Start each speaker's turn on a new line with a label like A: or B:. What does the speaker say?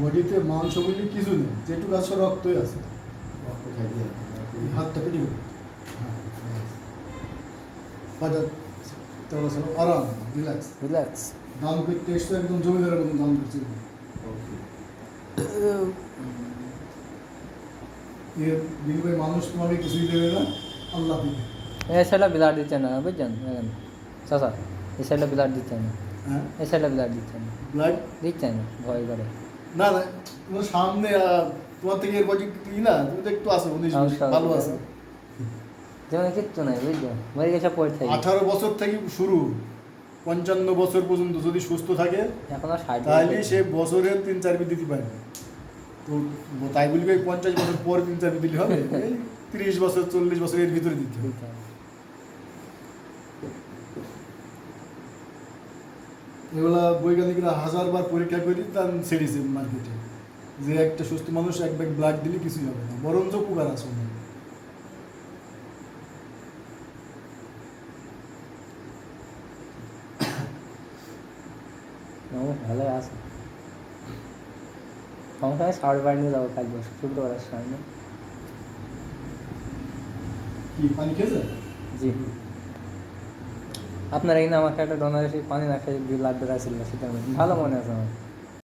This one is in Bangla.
A: বডিতে মাংস বলে কিছু নেই, যেটুকু আছে রক্তই আছে।
B: রক্ত খাই দিয়ে
A: এই হাতটা পেটি বাজার চলাচল আরাম, রিল্যাক্স।
C: রিল্যাক্স।
A: দাম করতে এসে একদম জমিদারের মতন দাম করছে। এর বিনিময়ে মানুষ তোমাকে কিছুই দেবে না, আল্লাহ দিবে।
C: এই সাইডে ব্লাড দিচ্ছে না, বুঝছেন? চাচা, এই সাইডে ব্লাড দিচ্ছে না,
A: হ্যাঁ,
C: এই সাইডে ব্লাড দিচ্ছে না,
A: ব্লাড
C: দিচ্ছে না, ভয় করে।
A: না না, তোমার সামনে তোমার থেকে এর বডি না, তুমি তো একটু আছো, 19 ভালো আছে।
C: যেমন কিচ্ছু নাই, বুঝছো? মরে গেছে পড়ে থাকি।
A: 18 বছর থেকে শুরু 55 বছর পর্যন্ত যদি সুস্থ থাকে,
C: এখন আর 60
A: তাহলে সে বছরের 3-4 বিধি দিতে পারবে। তো তাই বলবে 50 বছর পর 3-4 দিলে হবে, এই 30 বছর 40 বছর এর ভিতরে দিতে হবে। এগুলা বৈজ্ঞানিকরা 1000 বার পরীক্ষা করে তার ছেড়েছে মার্কেটে, যে একটা সুস্থ মানুষ এক ব্যাগ ব্লাড দিলে কিছুই হবে না, বরঞ্চ উপকার আছে অনেক।
C: ভালো আছে। সংসারে 60 বার নিয়ে যাবো কাজ বসে শুক্রবারের সামনে।
A: কি পানি খেয়েছে?
C: জি, আপনার এই না আমাকে একটা ডোনার এসে পানি না খেয়ে ব্লাড দেওয়া ছিল, সেটা ভালো মনে আছে আমার।